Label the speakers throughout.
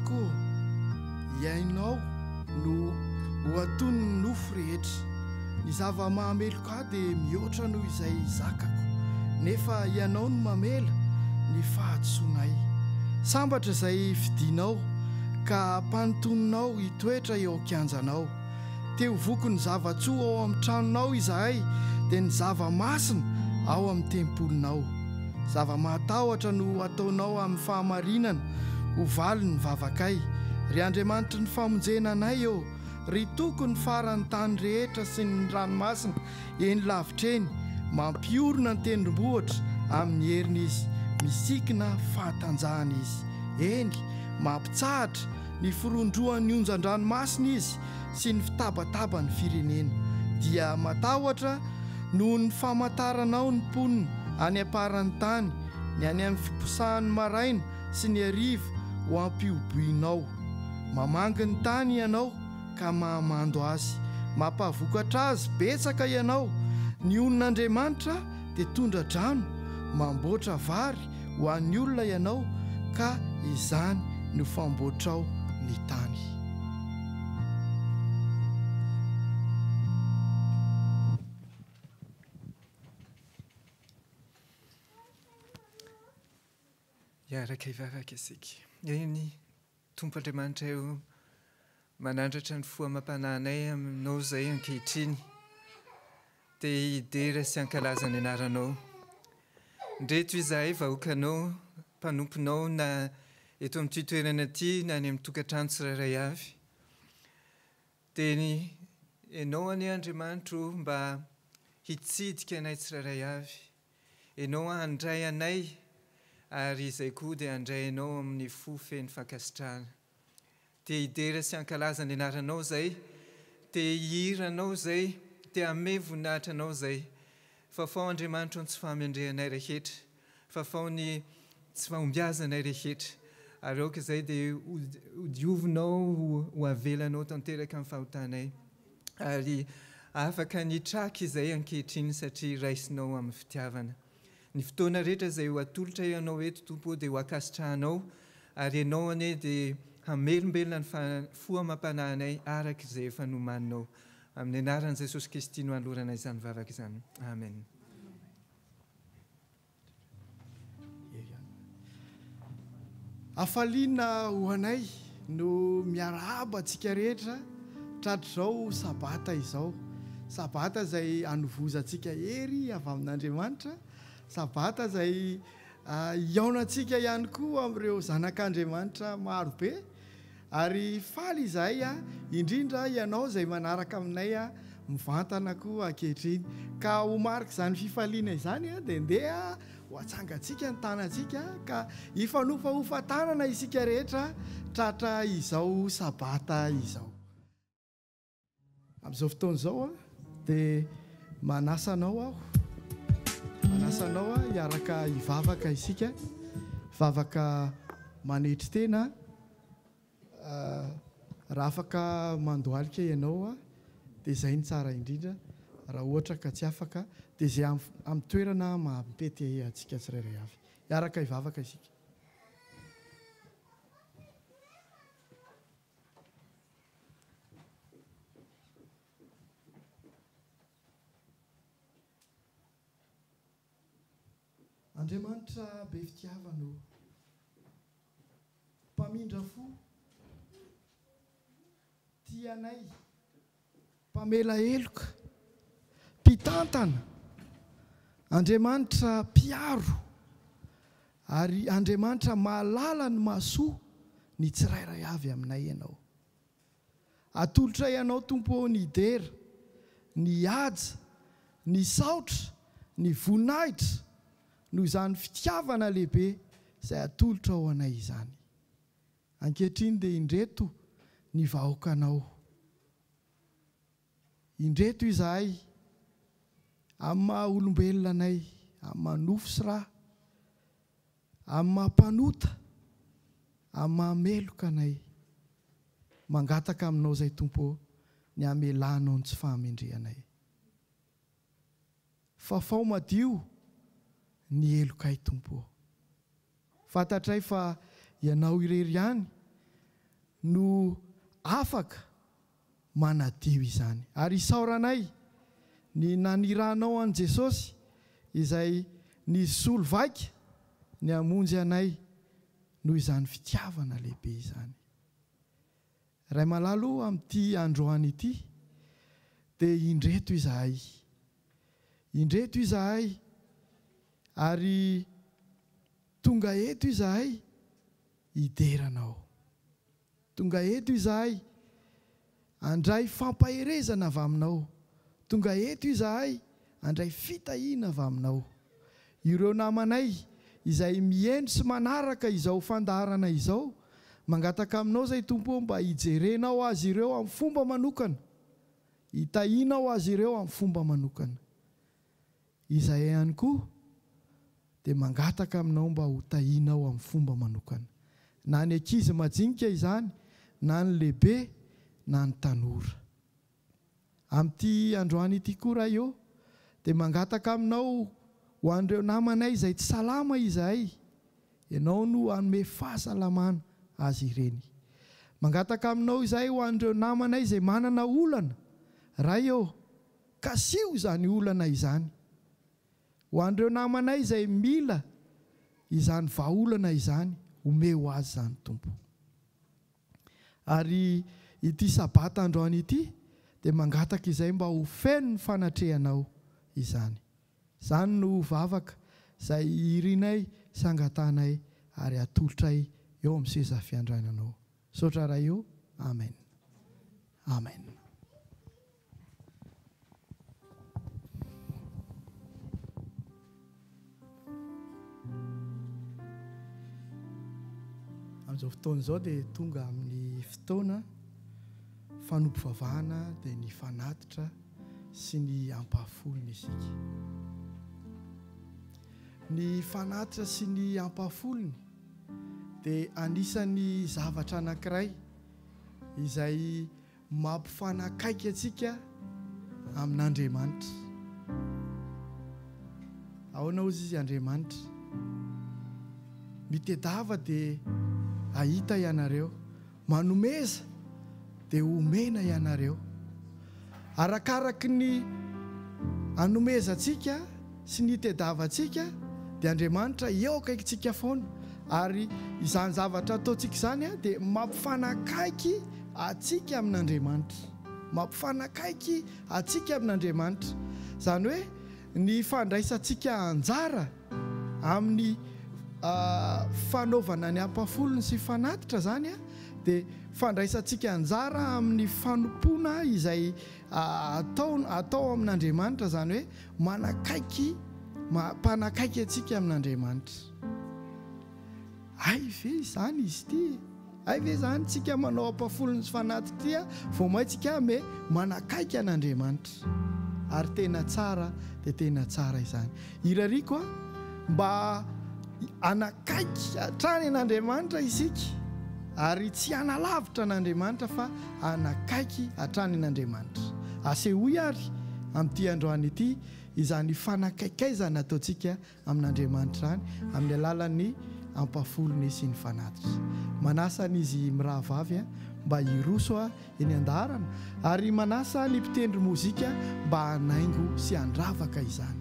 Speaker 1: zako iainao no ho atony ny nofo rehetra. Ny zava-mahameloka dia mihoatra noho izay zakako, nefa ianao no mamela ny fahatsoanay. Sambatra izay fidinao ka mpanotoninao hitoetra eo an-kianjanao. Teo voko ny zavatsoa ao amin'ny tranonao izahay, dia ny zava-masina ao amin'ny tempolinao. Zava-mahatahotra no ataonao amin'ny fahamarinana, ho valy ny vavakay. Ry Andriamanitra ny famonjena anay eo, ry toko ny farany tany rehetra sy ny ranomasina eny lavitreny, mampiorona ny tendrombohitra amin'ny herin'izy, misikina fahatanjahana izy. Eny, mampitsahatra ny firondroan'ny onjan-dranomasina izy sy ny fitabataba ny firenena. Dia matahotra noho ny famataranao ny mponina any aparan'ny tany, ny any amin'ny fiposahan'ny maraina sy ny hariva ho ampioboinao. Mamangy ny tany ianao ka mahamando azy, mampavokatra azy betsaka ianao. Ny onin'Andriamanitra dia tondra-drano, mamboatra vary ho an'ny olona ianao, ka izany no famboatrao ny tany.
Speaker 2: Iaraka hivavaka isika. Eny Tompo Andriamanitra eo manandratra ny foamam-pananay aminao izay ankehitriny, dia hidera sy hankalaza ny anaranao. Ndreto izahay vahoakanao, mpanomponao na eto amin'ity toerana ity na any amin'ny tokantrano tsirairay avy. Dia ianao anie Andriamanitra mba hitsidika anay tsirairay avy. Ianao handray anay, ary izay koa dia handray anao amin'ny fo feno fankasitrahana. Dia hidera sy hankalaza ny anaranao izay, dia hihiranao izay, dia hame voninahitra anao izay. Fafao Andriamanitra ny tsy fahamendrehanay rehetra, fafao ny tsy fahombiazanay rehetra. Ary aoka izay dia hodiovinao ho avelanao tanteraka amin'ny fahotanay. Ary afaka ny traka izay ankehitriny satria raisinao amin'ny fitiavana. Ny fotoana rehetra izay ho atolotra ianao eto Tompo dia ho akasitrahanao, ary ianao anie dia hamelombelona ny foamam-pananay araka izay efa nomaninao. Amin'ny anaran'i Jesosy Kristy no alorana izany vavaka izany. Amen.
Speaker 1: Afaliana ho anay no miarahaba antsika rehetra tratr'izao sabata izao. Sabata izay hanovozantsika hery avy amin'Andriamanitra. Sabata izay iaonantsika ihany koa amin'ireo zanak'Andriamanitra marobe. Ary faly izahay indrindra ianao izay manaraka aminay mivantana koa ankehitriny. Ka ho marika izany fifaliana izany dia ndeha ho atsangantsika ny tanantsika ka hifanofahofantanana isika rehetra tratra izao sabata izao. Amin'izao fotoana izao dia manasanao aho. Manasanao hiaraka hivavaka isika, vavaka manetry tena. Raha afaka mandohalika ianao dia izay ny tsara indrindra. Raha ohatra ka tsy afaka dia izay amin'ny toerana mampety antsika tsirairay avy. Hiaraka hivavaka isika. Andriamanitra be fitiavana, mpamindra fo, tianay, mpamela heloka, mpitantana, Andriamanitra mpiaro, ary Andriamanitra mahalala ny mahasoa ny tsirairay avy aminay ianao. Atolotra ianao Tompo ny hidera, ny haja, ny saotra, ny voninahitra noho izany fitiavana lehibe izay atolotra ao anay izany. Ankehitriny dia indreto ny vahoakanao. Indreto izahay amin'ny maha olombelona anay, amin'ny manofo sy rà, amin'ny mampanota, amin'ny mahameloka anay. Mangataka aminao izay Tompo ny hamelanao ny tsy fahamendrehanay. Fafao madio ny helokay Tompo. Fantatray fa ianao irery ihany no afaka manadio izany. Ary isaoranay ny naniranao an' Jesosy izay ny solo vaika ny amonjy anay noho izany fitiavana lehibe izany. Ray malalo amin'ity androany ity dia indreto izahay. Indreto izahay ary tonga eto izahay hideranao. Tonga eto izahay andray fampaherezana avy aminao. Tonga eto izahay andray fitahiana avy aminao. Ireo namanay izay miendry sy manaraka izao fandaharana izao, mangataka aminao zay Tompo mba hijerenao azy ireo amin'ny fomba manokana, hitahianao azy ireo amin'ny fomba manokana. Izay ihany koa dia mangataka aminao mba ho tahianao amin'ny fomba manokana, na ny ankizy majinika izany, na ny lehibe, na ny tanora. Amin'ity androany ity koa eo dia mangataka aminao ho an'ireo namanay izay tsy salama izahay, ianao no hanome fahasalamana azy ireny. Mangataka aminao izay ho an'ireo namanay izay manana olana, raha eo kasio izany olana izany. Ho an'ireo namanay izay mila izany vahaolana izany, omeo azy izany Tompo. Ary ity sabata androany ity dia mangataka izay mba ho feno ny fanatrehanao izany. Izany no vavaka izay irinay, sangatanay ary atolotray eo amin'ny seza fiandrananao. Saotra raha eo. Amen. Amen. Amin'izao fotoana izao dia tonga amin'ny fotoana fanompovavahana dia ny fanatitra sy ny ampahafolony isika. Ny fanatitra sy ny ampahafolony dia anisan'ny zavatra anankiray izay mampifanakaiky antsika amin'Andriamanitra. Ahoana ozy izy Andriamanitra? Mitedava dia ahita ianareo, manomeza dia omena ianareo. Arakaraky ny anomeza antsika sy ny tedava antsika dia Andriamanitra eo akaikintsika foana, ary izany zavatra ataontsika izany dia mampifanakaiky atsika amin'Andriamanitra, mampifanakaiky atsika amin'Andriamanitra. Izany hoe ny fandraisantsika anjara amin'ny fanaovana ny ampahafolony sy fanatitra zany dia fandraisantsika anjara amin'ny fanompoana izay atao amin'Andriamanitra, zany hoe mpanakaiky atsika amin'Andriamanitra. Ay ve izany izy ity? Ay ve zany tsika manao ampahafolony sy fanatitra tia vao maintsika me manakaiky an'Andriamanitra? Ary tena tsara dia tena tsara izany. Irariko mba anakaiky hatrany an'Andriamanitra isika, ary tsy analavitra an'Andriamanitra fa anakaiky hatrany an'Andriamanitra. Asehoy ary amin'ity androany ity izany fanakaikaizana ataontsika amin'Andriamanitra any amin'ny alalan'ny ampahafolony sy ny fanatitra. Manasa n'izy mirahavavy mba hiroso eny andaharana, ary manasa ny mpitendry mozika mba hanaingo sy handravaka izany.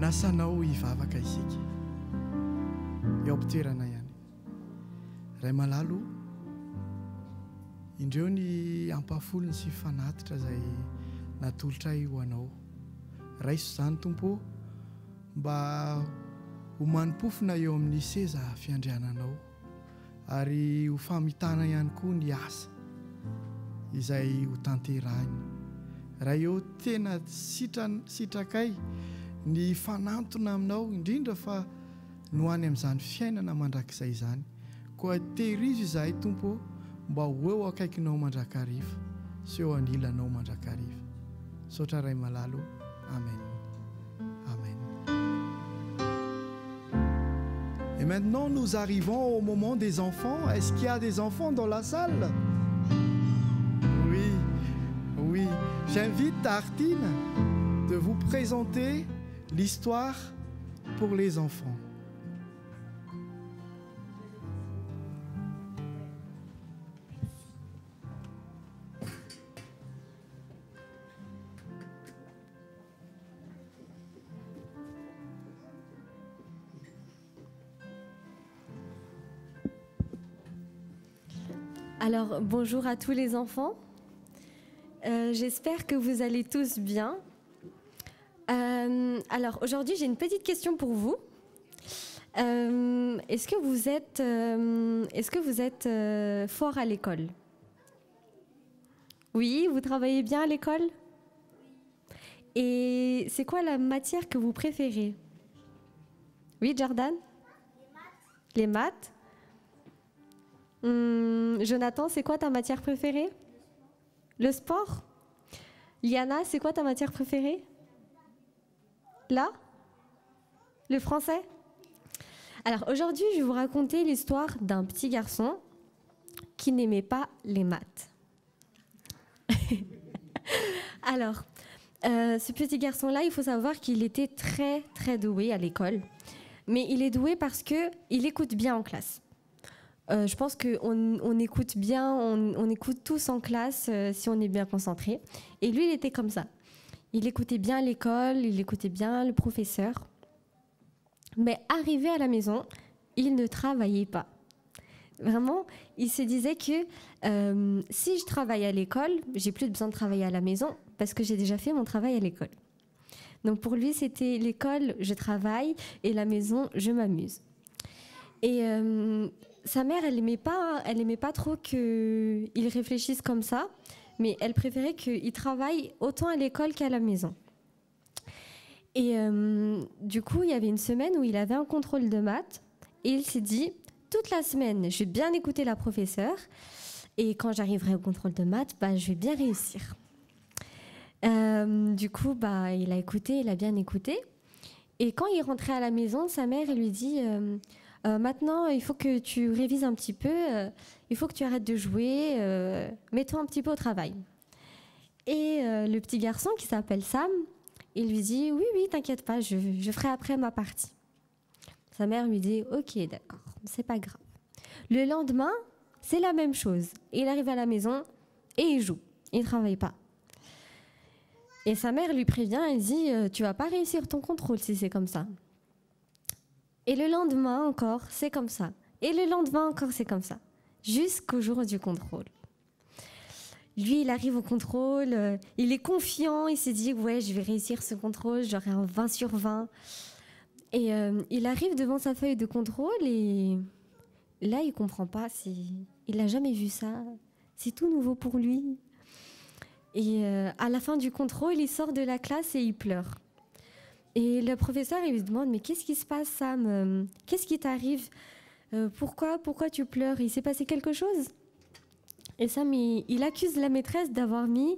Speaker 1: anasanao hivavaka isika eo am-toerana ihany. Ray malalo, indreo ny ampafolony sy fanatitra izay natolotra ho anao. Raiso izany Tompo mba ho manimpofona eo amin'ny seza fiandriananao ary ho famitana ihany koa ny asa izay ho tanterahina. Raha eo tena sitrakay ny fanantona aminao indrindra fa no any amin'izany fiainana mandrakizay izany. Koa tehirizo izahay Tompo mba ho eo akaikinao mandrakariva sy eo anilanao mandrakariva. Saotra Ray malalo. Amen. Amen. Et maintenant, nous arrivons au moment des enfants. Est-ce qu'il y a des enfants dans la salle? Oui, oui. J'invite Artine de vous présenter l'histoire pour les enfants.
Speaker 3: Alors, bonjour à tous les enfants. J'espère que vous allez tous bien. Alors, aujourd'hui, j'ai une petite question pour vous. Est-ce que vous êtes fort à l'école? Oui, vous travaillez bien à l'école? Et c'est quoi la matière que vous préférez? Oui, Jordan? Les maths. Jonathan, c'est quoi ta matière préférée? Le sport. Liana, c'est quoi ta matière préférée? Là? Le français? Alors aujourd'hui, je vais vous raconter l'histoire d'un petit garçon qui n'aimait pas les maths. Alors, ce petit garçon-là, il faut savoir qu'il était très, très doué à l'école. Mais il est doué parce qu'il écoute bien en classe. Je pense qu'on écoute bien, on écoute tous en classe si on est bien concentré. Et lui, il était comme ça. Il écoutait bien l'école, il écoutait bien le professeur. Mais arrivé à la maison, il ne travaillait pas. Vraiment, il se disait que si je travaille à l'école, j'ai plus besoin de travailler à la maison parce que j'ai déjà fait mon travail à l'école. Donc pour lui, c'était l'école, je travaille, et la maison, je m'amuse. Et sa mère, elle aimait pas trop qu'il réfléchisse comme ça, mais elle préférait qu'il travaille autant à l'école qu'à la maison. Et du coup, il y avait une semaine où il avait un contrôle de maths, et il s'est dit, toute la semaine, je vais bien écouter la professeure, et quand j'arriverai au contrôle de maths, je vais bien réussir. Du coup, il a écouté, il a bien écouté. Et quand il rentrait à la maison, sa mère elle lui dit maintenant, il faut que tu révises un petit peu, il faut que tu arrêtes de jouer, mets-toi un petit peu au travail. Et le petit garçon qui s'appelle Sam, il lui dit oui, t'inquiète pas, je ferai après ma partie. Sa mère lui dit ok, d'accord, c'est pas grave. Le lendemain, c'est la même chose. Il arrive à la maison et il joue, il ne travaille pas. Et sa mère lui prévient, elle dit tu vas pas réussir ton contrôle si c'est comme ça. Et le lendemain encore, c'est comme ça. Et le lendemain encore, c'est comme ça. Jusqu'au jour du contrôle. Lui, il arrive au contrôle, il est confiant, il s'est dit ouais, je vais réussir ce contrôle, j'aurai un 20 sur 20. Et il arrive devant sa feuille de contrôle et là, il comprend pas. Il n'a jamais vu ça. C'est tout nouveau pour lui. Et à la fin du contrôle, il sort de la classe et il pleure. Et le professeur, il lui demande « Mais qu'est-ce qui se passe, Sam? Qu'est-ce qui t'arrive? Pourquoi tu pleures? Il s'est passé quelque chose ?» Et Sam, il accuse la maîtresse d'avoir mis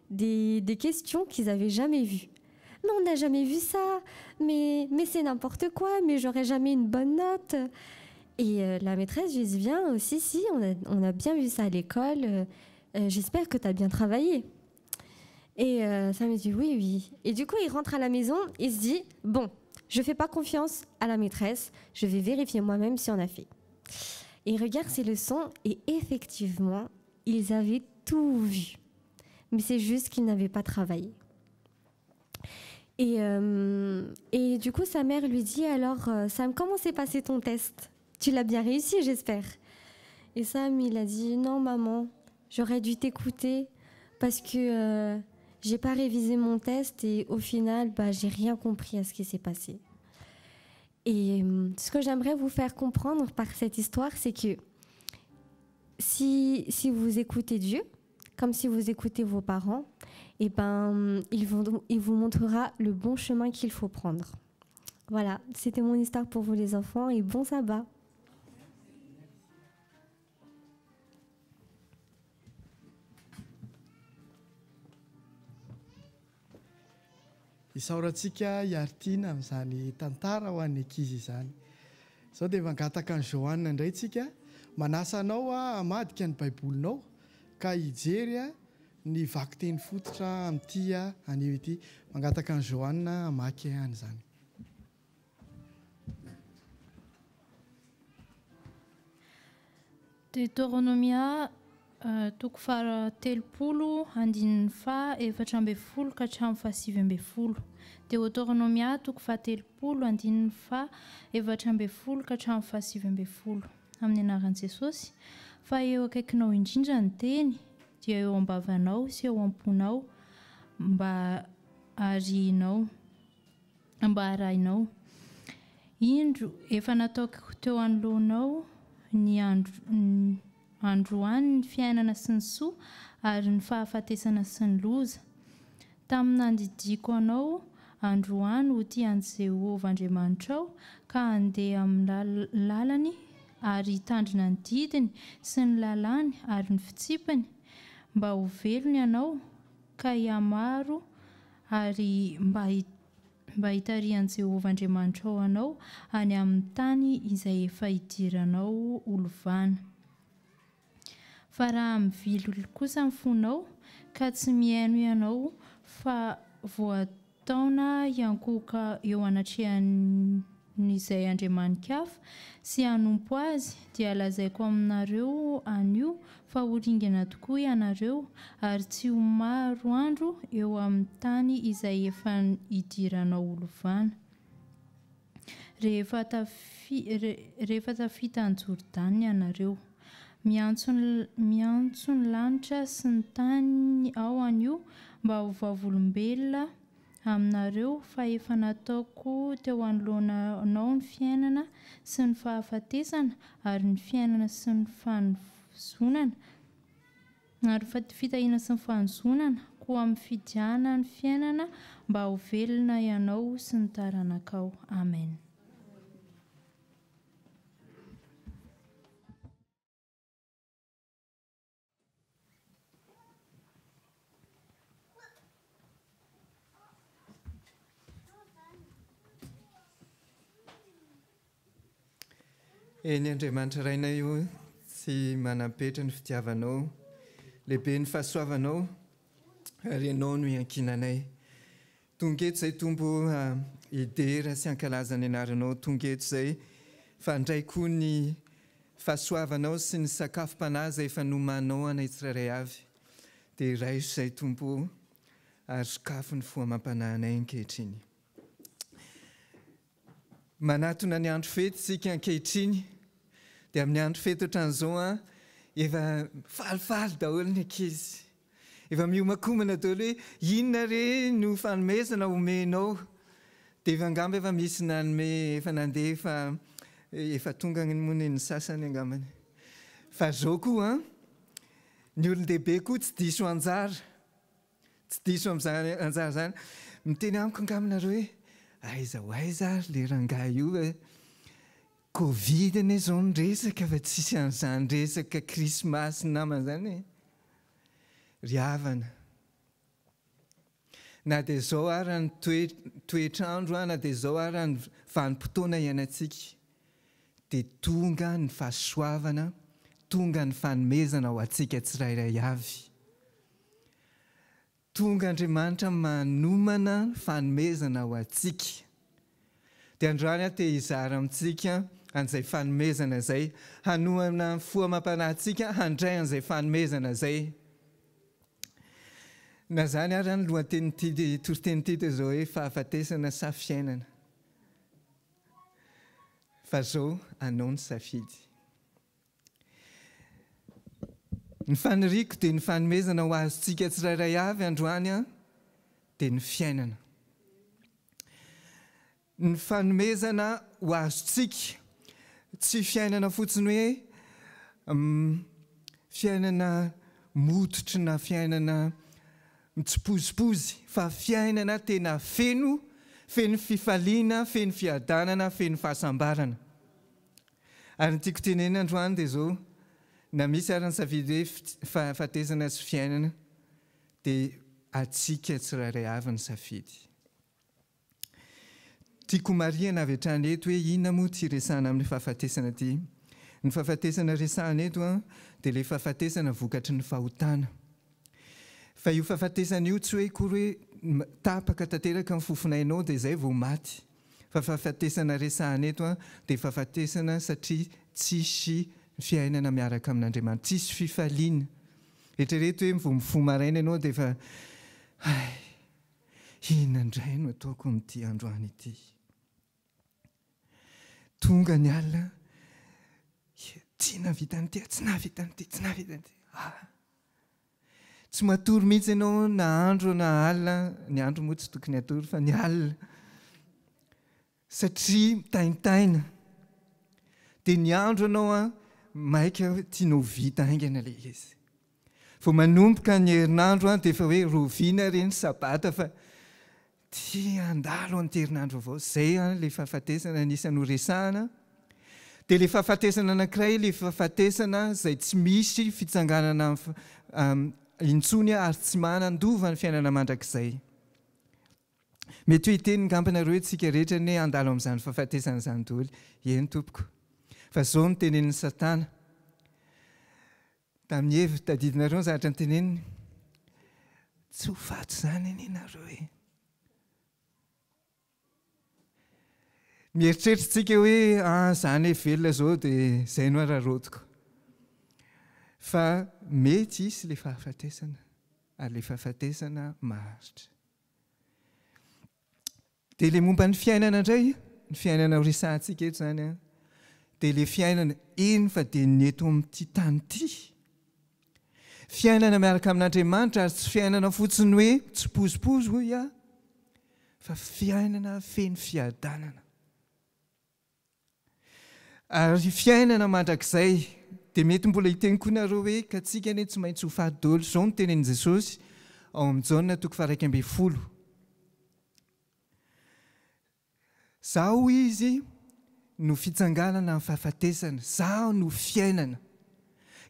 Speaker 3: des questions qu'ils n'avaient jamais vues. « Mais on n'a jamais vu ça, mais c'est n'importe quoi, mais j'aurais jamais une bonne note. » Et la maîtresse lui dit « Bien, si, on a bien vu ça à l'école, j'espère que tu as bien travaillé. » Et ça me dit oui. Et du coup, il rentre à la maison, il se dit bon, je fais pas confiance à la maîtresse, je vais vérifier moi-même si on a fait. Et il regarde ses leçons et effectivement, ils avaient tout vu. Mais c'est juste qu'ils n'avaient pas travaillé. Et du coup, sa mère lui dit, alors, Sam, comment s'est passé ton test? Tu l'as bien réussi, j'espère. Et Sam, il a dit, non, maman, j'aurais dû t'écouter parce que j'ai pas révisé mon test et au final, j'ai rien compris à ce qui s'est passé. Et ce que j'aimerais vous faire comprendre par cette histoire, c'est que si vous écoutez Dieu, comme si vous écoutez vos parents, il vous montrera le bon chemin qu'il faut prendre. Voilà, c'était mon histoire pour vous les enfants et bon sabbat.
Speaker 1: Isaorantsika hiaritiana amin'izany tantara ho an'ny ankizy izany. Izao dia mangataka ny Joanina indray tsika, manasa anao hamadika ny baibolinao ka hijery ny vaky teny fototra amin'ity anio ity. Mangataka ny Joanina hamaky an'izany.
Speaker 4: Deutéronomia toko fara 30 andininy fa 4 ka hatramin'ny fa 7. Deutéronomia toko fa 30 andininy fa 4 ka hatramin'ny fa 7. Amin'ny anaran'i Jesosy, fa eo akaikinao indrindra ny teny dia eo ambavanao sy eo am-ponao mba arahinao. Indro efa nataoko teo anoloanao ny androany ny fiainana sy ny soa ary ny fahafatesana sy ny loza. Tamin'ny nandidiko anao androany ho tia an'i Jehovah Andriamanitrao ka handeha amin'ny lalany ary hitandrina ny didiny sy ny lalàny ary ny fitsipany mba ho velony ianao ka hiamaro ary mba hitarihan'i Jehovah Andriamanitrao anao any amin'ny tany izay efa hidiranao olovana. Fa raha mivily kosa ny fonao ka tsy mihaino ianao fa voataona hiankoka eo anatrehan'izay andriamanin-kafa sy hanompo azy dia lazaiko aminareo anio fa ho ringana tokoa ianareo ary tsy ho maro andro eo amin'ny tany izay efa hidiranao olovana. Rehefa tafita ny Jordania ianareo, miantso ny lanitra sy ny tany ao anio mba ho vavolombelona aminareo fa efa nataoko teo anoloanao ny fiainana sy ny fahafatesana ary ny fiainana sy ny fanozonana ary fitahiana sy ny fanozonana koa amin'ny fidiana ny fiainana mba ho velona ianao sy ny taranakao. Amen.
Speaker 2: Eny Andriamanitra raina io sy manapetra ny fitiavanao, lehibe ny fahasoavanao ary ianao no iankinanay. Tonga eto izay tombo hidera sy hankalaza ny anaranao, tonga eto izay fandray koa ny fahasoavanao sy ny sakafom-panahy efa nomanao anay tsirairay avy. Dia raiso izay tombo ary sokafo ny foamam-panahinay ankehitriny. Manatona ny andro fety sika ankehitriny, dia amin'ny andro fety ohatran'izao efa falifaly daholo ny ankizy. Efa miomakomana daholo hoe inona re no fanomezana omenao. Dia efa angamba efa misy nanome efa nandeha efa tonga ny moniny sasany angambany. Fa zao koa ny olon-dehibe koa tsy diso anjara. Tsy diso amin'izany anjara zany. Miteny amiko angaminareo hoe aiza ho aiza le rangahy io Covid anie izao ny resaka fa tsisy an'izany resaka krismasy namana zany. Ry havana. Na dia izao ary ny toetrandro na dia izao ary ny vanim-potoana iainantsika dia tonga ny fahasoavana, tonga ny fanomezana ho antsika tsirairay avy. Tonga Andriamanitra manomana fanomezana ho antsika. Dia androany te hizara amintsika an'izay fanomezana izay, hanoana foamam-panahintsika handray an'izay fanomezana izay. Na zany ary ny lohaten'ity toriteny ity dia izao hoe fahafatesana sa fiainana. fa zao anao ny safidy. Ny faniriako dia ny fanomezana ho azontsika tsirairay avy androany dia ny fiainana. Ny fanomezana ho azontsika tsy fiainana fotsiny hoe fiainana modotry na fiainana mitsipozipozy, fa fiainana tena feno fifaliana, feno fiadanana, feno fahasambarana. Ary ny tiako tenena androany dia zao, na misy ary ny safidy hoe fatesana sy fiainana dia atsika tsirairay avy ny safidy. Tiako marihana avy hatrany eto hoe inona moa tsy resahana amin'ny fahafatesana ity. Ny fahafatesana resahana eto dia ilay fahafatesana vokatry ny fahotana. Fa io fahafatesana io tsy hoe kory hoe tapaka tanteraka amin'ny fofonainao dia izay vao maty. Fa fahafatesana resahana eto dia fahafatesana satria tsisy fiainana miaraka amin'Andriamanitra, tsisy fifaliana. Eritrereto hoe vao mifoha maraina ianao dia efa inona indray no ataoko amin'ity androany ity. Tonga ny alina, tsy nahavita an'ity, tsy nahavita an'ity, tsy nahavita an'ity. Tsy matory mihitsy ianao na andro na alina, ny andro moa tsy tokony hatory fa ny alina. Satria mitaintaina. Dia ny andro ianao maika tianao vita haingana ilay izy. Vao manomboka ny herinandro dia efa hoe roviana reny sabata fa tia handalo an'ity herinandro avao. Izay ilay fahafatesana anisany ho resahana. Dia ilay fahafatesana anankiray, ilay fahafatesana izay tsy misy fitsanganana intsony ary tsy manandova ny fiainana mandrakizay. Mety hoe hiteny ngampanareo tsika rehetra ny handalo amin'izany fahafatesana izany daholo. Eny tompoko. Fa izao no tenenin'ny Satana. Tamin'ny hevitra tadidinareo ny zavatra ny teneniny. Tsy ho faty izany anie ianareo e. Mieritreritritsika hoe izany velona izao dia izay no ararotiko. Fa mety isy ilay fahafatesana, ary ilay fahafatesana maharitra. Dia ilay momba ny fiainana indray, ny fiainana ho resahantsika eto izany dia ilay fiainana eny fa dia ny eto amin'ity tany ity. Fiainana miaraka amin'Andriamanitra ary tsy fiainana fotsiny hoe tsipozipozy hoy fa fiainana feno fiadanana. Ary fiainana mandrakizay dia mety mbola hiteny koa nareo hoe ka tsika anie tsy maintsy ho faty daholo. Izao no tenenin' Jesosy ao amin'ny Jaona 1:10. Zaho izy no fitsanganana amin'ny fahafatesana, zaho no fiainana.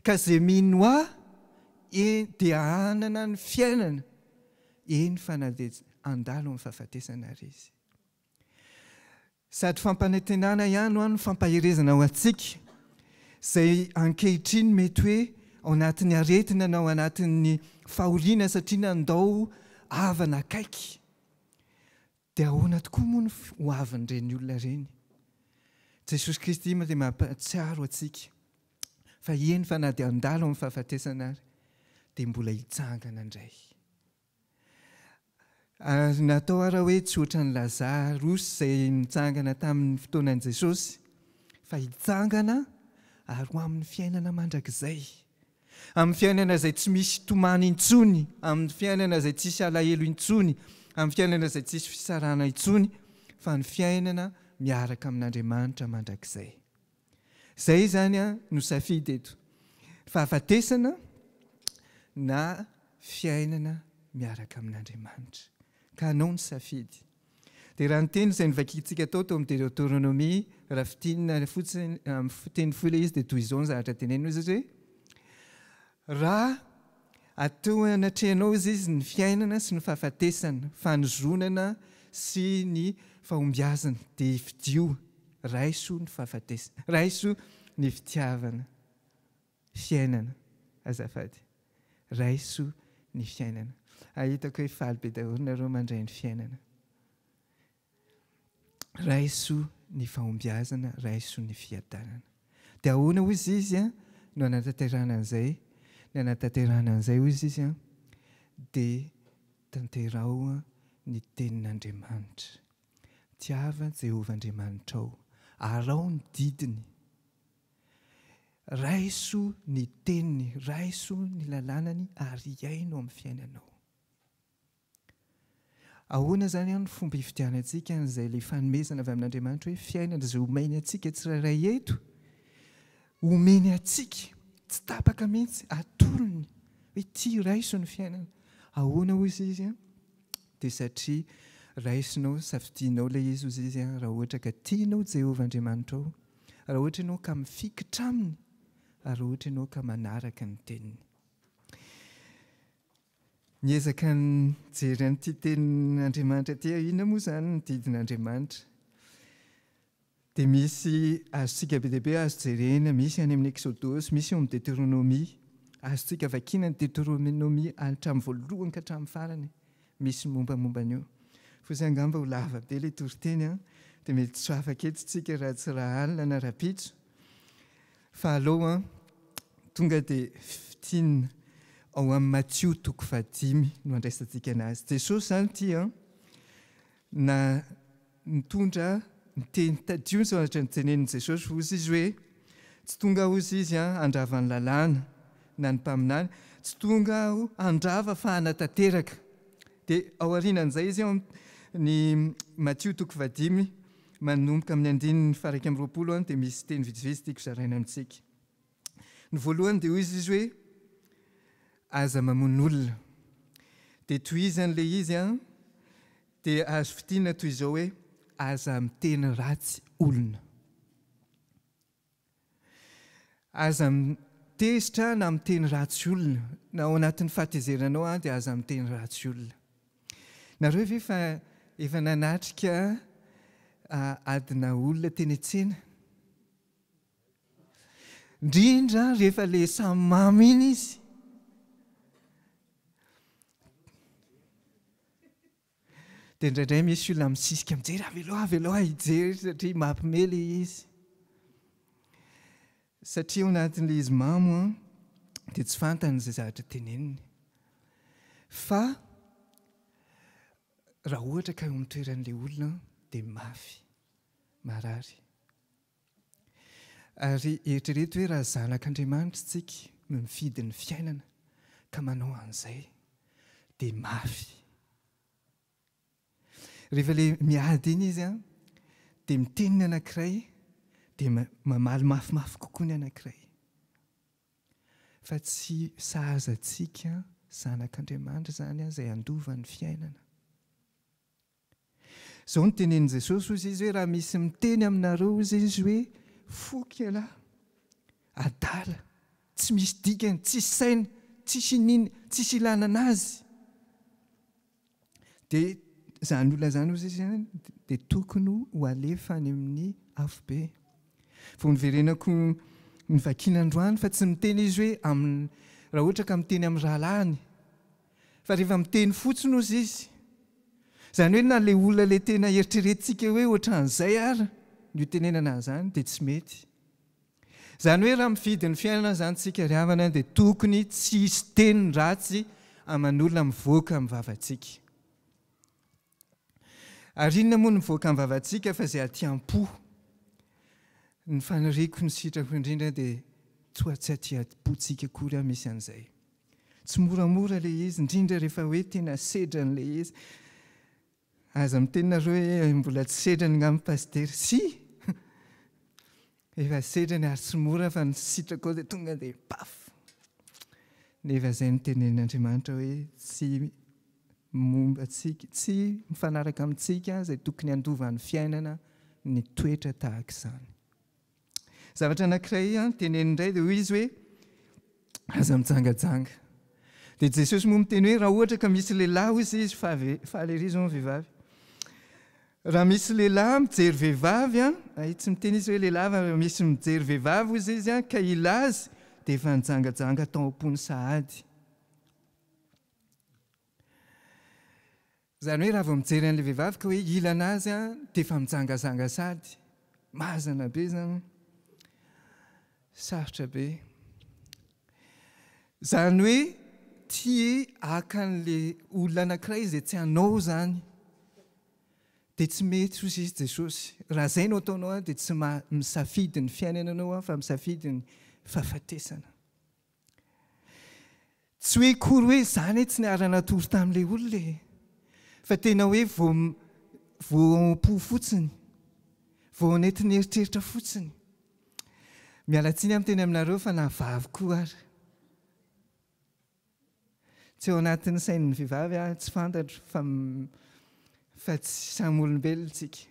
Speaker 2: Ka izay mino ahy dia hanana ny fiainana. Eny fa na dia handalo amin'ny fahafatesana ary izy. Sady fampanantenana ihany no fampaherezana ao antsika. Izay ankehitriny mety hoe ao anatin'ny aretina na ao anatin'ny fahoriana satria nandao havana akaiky. Dia ahoana tokoa moa no ho avin'ireny olona ireny. Jesosy Kristy dia mampahatsiaro antsika. Fa eny fa na dia handalo amin'ny fahafatesana ary dia mbola hitsangana indray. Natao ara hoe tsy ohatran'ny Lazarosy izay nitsangana tamin'ny fotoanan'i Jesosy, fa hitsangana ary ho amin'ny fiainana mandrakizay. Amin'ny fiainana izay tsy misy tomany intsony, amin'ny fiainana izay tsisy alahelo intsony, amin'ny fiainana izay tsisy fisarana intsony, fa ny fiainana miaraka amin'Andriamanitra mandrakizay. Izay izany no safidy eto. Fahafatesana na fiainana miaraka amin'Andriamanitra. Ka anao ny safidy. Dia raha ny teny izay nivakiantsika tao amin'ny Deutéronomie, raha fitinina fotsiny amin'ny fiteny fohy ilay izy dia toy izao ny zavatra teneniny izy hoe raha atao anatrehanao izy ny fiainana sy ny fahafatesana, fanozonana sy ny fahombiazana dia fidio, raiso ny fahafatesana, raiso ny fitiavana, fiainana azafady, raiso ny fiainana. Ahitako hoe faly be daholo nareo mandray ny fiainana. Raiso ny fahombiazana, raiso ny fiadanana. Dia ahoana hoy izy no anatanterahana an'izay, ny anatanterahana an'izay hoy izy dia tanterao ny tenin'Andriamanitra. Tiava Jehovah Andriamanitrao arao ny didiny, raiso ny teniny, raiso ny lalànany ary iaino amin'ny fiainanao. Ahoana zany ny fomba hifidianantsika izay le fanomezana avy amin'Andriamanitra hoe fiainana izay omeny antsika tsirairay eto, omeny antsika tsy tapaka mihitsy, atolony hoe tia raiso ny fiainana. Ahoana hozy izy a? Dia satria raisinao, safidianao ilay izy hozy izy a, raha ohatra ka tianao Jehovah Andriamanitrao, raha ohatra ianao ka mifikitra aminy, raha ohatra ianao ka manaraka ny teniny. Niezaka nijery an'ity tenin'Andriamanitra ty, inona moa zany ny didin'Andriamanitra? Dia misy azontsika be dia be azo jerena, misy any amin'ny Exodus, misy eo amin'ny Deutéronomie, azontsika vakiana ny Deutéronomie hatramin'ny voalohany ka hatramin'ny farany, misy mombamomba an'io. Fa izay angamba ho lava be ilay toriteny a, dia mety tsy afaka eto tsika raha tsy raha alina na raha-pitso. Fa aloha tonga dia fitina ao amin'ny Matthieu 5 no andraisantsika anazy. Jesosy zany ity na nitondra nyteny tadio zao ohatra ny tenenin' Jesosy hozy izy hoe tsy tonga hozy izy andrava ny lalàna na ny mpaminany, tsy tonga aho andrava fa hanatanteraka. Dia ao aorianan'izay izy ny Matthieu 5 manomboka amin'ny 1:20 dia misy teny vitsivitsy tiako zaraina amintsika. Ny voalohany dia hoy izy hoe aza mamono olona. Dia tohizan'ilay izy dia azo fitiana toy izao hoe aza miteny ratsy olona. Aza mitezitra na miteny ratsy olona. Na ao anatin'ny fahatezeranao dia aza miteny ratsy olona. Nareo ve fa efa nanatrika adina olona teny an-tsena? Indrindra rehefa le samy mamy iny izy. Dia indraindray misy olona misisika mijery, avy aloha hijery satria mampimely izy. Satria ao anatin'ilay izy mamo dia tsy fantany izay zavatra teneniny. Fa raha ohatra ka eo amin'ny toeran'ilay olona dia mafy, marary. Ary eritrereto hoe raha zanak'Andriamanitra tsika mifidy ny fiainana ka manao an'izay dia mafy. Rehefa ilay miady iny izy dia miteny ny anankiray dia mamaly mafimafy kokoa ny anankiray. Fa tsy sahaza antsika zanak'Andriamanitra zany izay andova ny fiainana. Izao no tenenin' Jesosy hozy izy hoe raha misy miteny aminareo hozy izy hoe foky alahy, adala, tsy misy dikany, tsisy saina, tsisy inona, tsisy ilanana azy. Dia izany olona izany hozy izy dia tokony ho alefa any amin'ny afobe. Vao niverenako ny vakiana androany fa tsy miteny izy hoe raha ohatra ka miteny amin'ny rahalahiny, fa rehefa miteny fotsiny hozy izy. Izany hoe na ilay olona ilay tena eritreretintsika hoe ohatran'izay ary no tenenana izany dia tsy mety. Izany hoe raha mifidy ny fiainana izany tsika ry havana dia tokony tsy hisy teny ratsy aman'olona mivoaka amin'ny vavantsika. Ary inona moa no mivoaka amin'ny vavantsika fa izay aty am-po. Ny faniriako ny sitrako indrindra dia toa tsy aty am-pontsika akory misy an'izay. Tsy moramora ilay izy, indrindra rehefa hoe tena sedra n'ilay izy. Aza mitenareo hoe mbola tsy sedrany nga amin'ny pastery. Si! Efa sedrany ary tsy mora fa ny sitrako ao dia tonga dia paf! Nefa izay no tenenin'Andriamanitra hoe tsy momba antsika, tsy mifanaraka amintsika izay tokony handova ny fiainana ny toetra tahaka izany. Zavatra anankiray teneniny indray dia hoy izy hoe aza mijangajanga. Dia Jesosy moa miteny hoe raha ohatra ka misy lehilahy hozy izy faly ery izao ny vehivavy. Raha misy lehilahy mijery vehivavy tsy miteny izy hoe lehilahy fa misy mijery vehivavy hozy izy ka ilazy dia efa nijangajanga tao am-pony sahady. Izany hoe raha vao mijery an'ilay vehivavy ka hoe ilana azy dia efa mijangajanga sady. Mazana be izany. Sarotra be. Izany hoe tia haka an'ilay olona anankiray izay tsy hanao izany. dia tsy mety hozy izy Jesosy. Raha izay no ataonao dia tsy misafidy ny fiainananao fa misafidy ny fahafatesana. Tsy hoe kory hoe izany tsy niara-natory tamin'ilay olona fa tena hoe vao po fotsiny, vao nentiny eritreritra fotsiny. Miala tsiny amin'ny teny aminareo fa navavy koa ary. Tsy ao anatin'ny sain'ny vehivavy tsy fantatro fa tsy samy olombelona tsika.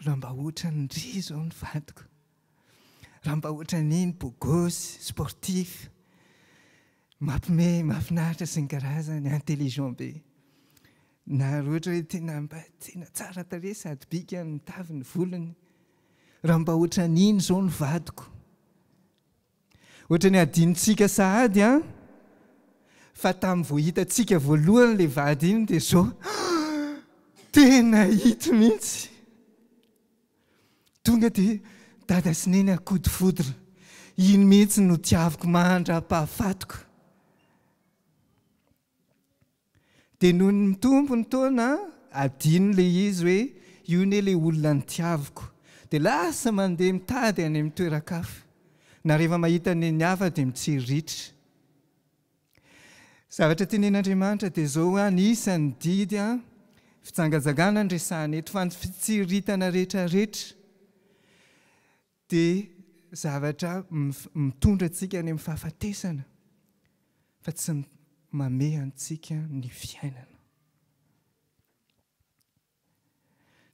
Speaker 2: Raha mba ohatra ny ry izao ny vadiko, raha mba ohatra n'iny bogosy, sportif, mampime, mahafinaritra sy ny karazany, intelligent be. Na ohatra hoe tena tsara tarehy sady bika ny tavy ny volony. Raha mba ohatra n'iny izao ny vadiko. Ohatra ny adinontsika sahady fa tamin'ny vao hitantsika voalohany ilay vady iny dia izao tena hita mihitsy. Tonga dia dada sy neny akody vodra. Iny mihitsy no tiaviko mandra-pahafatiko. Dia noho ny mitombo ny taona adino ilay izy hoe io ne ilay olona ny tiaviko. Dia lasa mandeha mitady any amin'ny toeran-kafa. Na rehefa mahita ny hafa dia mitsiriritra. Zavatra tenen'Andriamanitra dia izao anisan'ny didy fitsangajagana ny resahana eto fa ny fitsiritana rehetrarehetra dia zavatra mitondra antsika any amin'ny fahafatesana fa tsy mame antsika ny fiainana.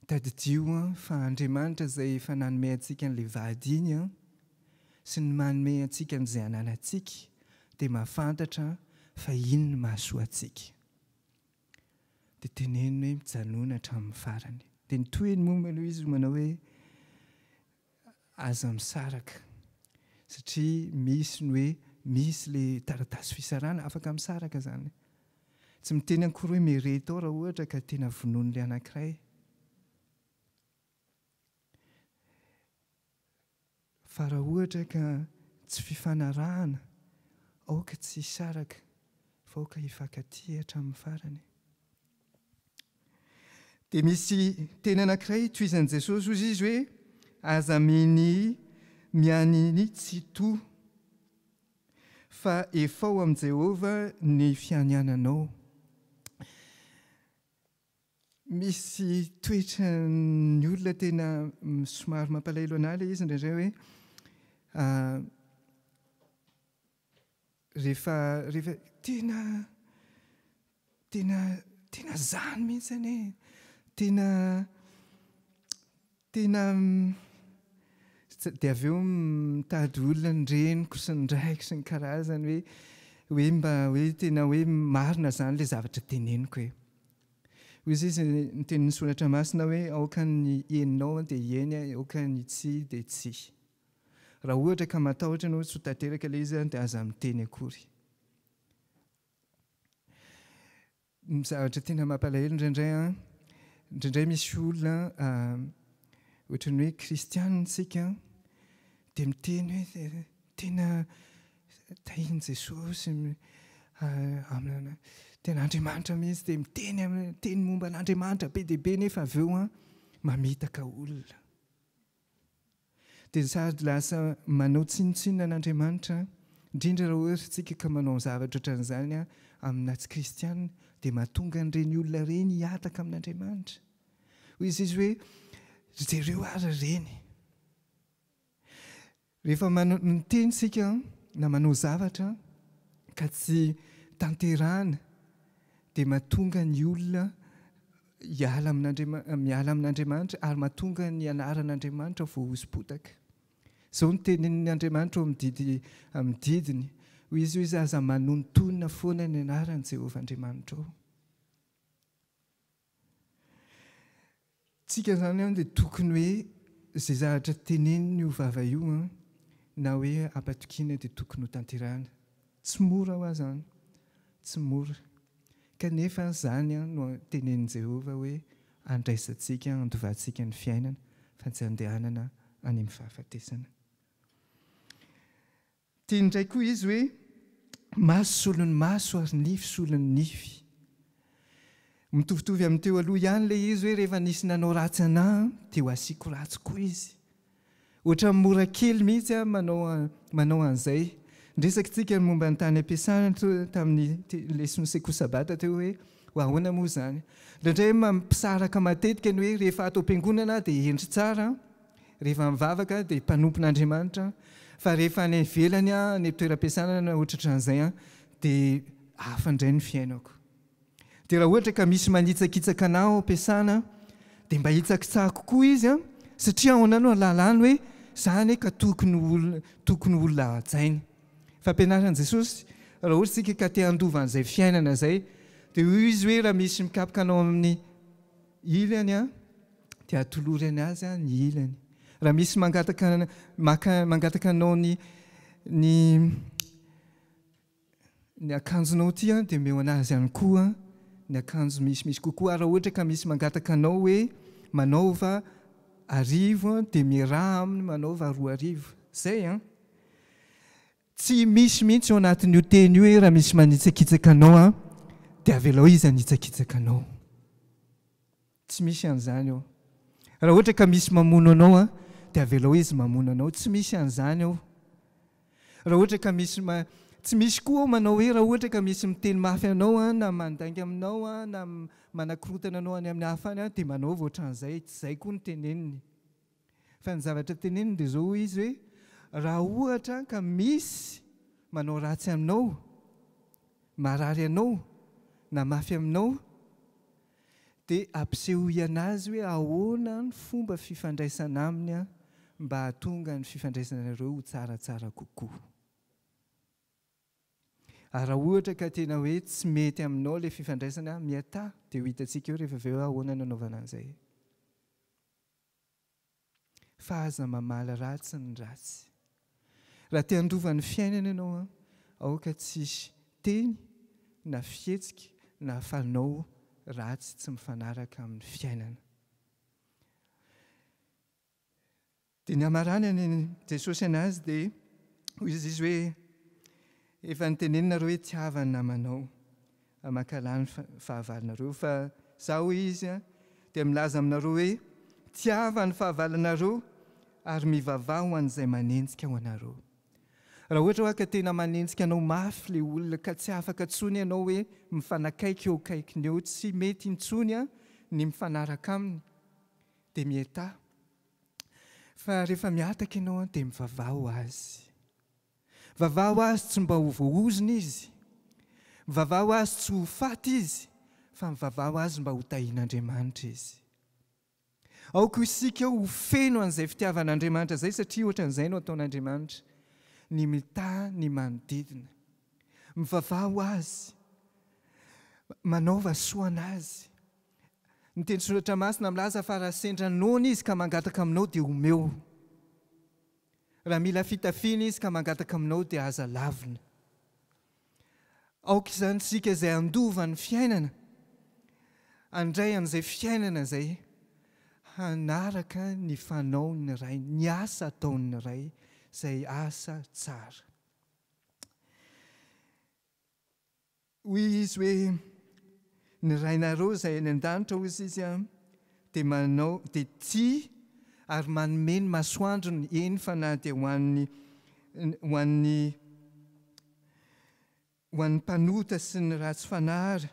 Speaker 2: Tadidio fa Andriamanitra izay efa nanome antsika n'ilay vady iny sy ny manome antsika n'izay ananantsika dia mahafantatra fa iny no mahasoa antsika. Dia teneniny hoe mijanona hatramin'ny farany. Dia nitohiny moa aloha izy manao hoe aza misaraka satria misy ny hoe misy ilay taratasy fisarana afaka misaraka izany. Tsy miteny akory hoe merety ao raha ohatra ka tena vonon'ilay anankiray. Fa raha ohatra ka tsy fifanarahana, aoka tsy hisaraka, fa aoka hifankatia hatramin'ny farany. Dia misy teny anankiray tohizan'i Jesosy hozy izy hoe aza mianiny tsy toa fa efa ao amin'i Jehovah ny fianiananao. Misy toetra ny olona tena somary mampalahelo anahy ilay izy indraindray hoe rehefa tena zany mihitsy tena dia avy eo mitady olona ny reniko sy ny raiko sy ny karazany hoe mba hoe tena hoe marina izany ilay zavatra teneniko hoe. Hoy izy ny tenin'ny soratra masina hoe aoka ny eninao dia ieny, aoka ny tsia dia tsia. Raha ohatra ka matahotra ianao tsy ho tanteraka ilay izy dia aza miteny akory. Ny zavatra tena mampalahelo indraindray misy olona ohatran'ny hoe kristianina isika dia miteny hoe tena tahiny Jesosy tena Andriamanitra mihitsy dia miteny momba n'Andriamanitra be dia be nefa avy eo mamitaka olona. Dia sady lasa manao tsinontsinoana an'Andriamanitra indrindra raha ohatra tsika ka manao zavatra ohatran'izany amina tsy kristianina dia mahatonga an'ireny olona ireny hiataka amin'Andriamanitra. Hoy izy hoe jereo ary ireny. Rehefa miteny isika na manao zavatra ka tsy tanterahana dia mahatonga ny olona miala amin'Andriamanitra ary mahatonga ny anaran'Andriamanitra voahosipotaka. Izao ny tenin'ny Andriamanitra amin'ny didiny. Hoy izy hoe aza manontonona foana ny anaran'i Jehovah Andriamanitra ao. Tsika izany dia tokony hoe izay zavatra teneniny io vava io na hoe ampatokiana dia tokony ho tanterahana. Tsy mora ho azany, tsy mora. Kanefa izany no tenenin'i Jehovah hoe andraisantsika, andovantsika ny fiainana fa tsy andehanana any amin'ny fahafatesana. Tiany indray koa izy hoe maso solon'ny maso ary nify solon'ny nify. Mitovitovy amin'ny teo aloha ihany ilay izy hoe rehefa nisy nanao ratsy anahy dia ho asiako ratsy koa izy. Ohatra mora kely mihitsy manao an'izay. Ndresakitsika momba ny tany ampiasana tamin'ny lesona sekosabata teo hoe ho ahoana moa izany. Indray mampisaraka matetika ny hoe rehefa atao am-piangonana dia endry tsara, rehefa mivavaka dia mpanompon'Andriamanitra, fa rehefa any ivelany ny toeram-piasana ohatran'izay dia hafa indray ny fiainako. Dia raha ohatra ka misy manitsakitsaka anao ampiasana dia mba hitsakitsako koa izy satria ao anao lalàny hoe izany ka tokony olona hajainy. Fampianaran'i Jesosy raha ohatra isika ka te handova an'izay fiainana izay dia hoy izy hoe raha misy mikapoka anao amin'ny ilany dia atolorany azy ny ilany. Raha misy mangataka anao ny akanjonao ty dia meo anazy ihany koa ny akanjo misy kokoa. Raha ohatra ka misy mangataka anao hoe manaova arivo dia miaraha aminy manaova 2 arivo. Zay tsy misy mihitsy ao anatin'io teny io hoe raha misy manitsakitsaka anao dia avelao izy anitsakitsaka anao. Tsy misy an'izany ao. Raha ohatra ka misy mamono anao dia avelao izy mamono anao. Tsy misy an'izany ao. Raha ohatra ka misy tsy misy koa manao hoe raha ohatra ka misy miteny mafy anao na mandainga aminao na manakorotana anao any amin'ny hafa any dia manaova ohatran'izay. Tsy izay koa ny teneniny. Fa ny zavatra teneniny dia izao izy hoe raha ohatra ka misy manao ratsy aminao, marary anao na mafy aminao dia ampisehoy anazy hoe ahoana ny fomba fifandraisana aminy mba hahatonga ny fifandraisanareo ho tsaratsara kokoa. Raha ohatra ka tena hoe tsy mety aminao ilay fifandraisana miata dia ho hitantsika eo rehefa avy eo ahoana nanaovana an'izay. Fa aza mamala ratsy ny ratsy. Raha te handova ny fiainana ianao aoka tsisy teny na fihetsika na fanao ratsy tsy mifanaraka amin'ny fiainana. Dia ny hamarana Jesosy anazy dia hoy izy hoe efa nitenenina hoe tiava ny namanao hamakala ny fahavalonareo. Fa zao izy dia milaza aminareo hoe tiava ny fahavalonareo ary mivavah ho an'izay manenjika ho anareo. Raha ohatra hoe ka tena manenjika anao mafy ilay olona ka tsy afaka intsony ianao hoe mifanakaiky eo akaikiny eo, tsy mety intsony ny mifanaraka aminy dia mieta. Fa rehefa miataka ianao dia mivavah ho azy. Vavah ho azy tsy mba ho voahozona izy, mivavah ho azy tsy ho faty izy, fa mivavah ho azy mba ho tahian'Andriamanitra izy. Aoka isika ho feno an'izay fitiavan'Andriamanitra izay satria ohatran'izay no ataon'Andriamanitra. Ny mitahy ny manodidina, mivavah ho azy, manaova soa anazy. Ny teny soratra masina milaza fa raha sendra noana izy ka mangataka aminao dia omeo. Raha mila fitafiana izy ka mangataka aminao dia aza lavina. Aoka izany sika izay handova ny fiainana, handray an'izay fiainana izay, hanaraka ny fanaon'ny ray, ny asa ataon'ny ray, izay asa tsara. Hoy izy hoe ny rainareo izay any an-danitra hozy izy dia manao dia tia ary manome ny masoandrony eny fa na dia ho an'ny mpanota sy ny ratsy fanahy,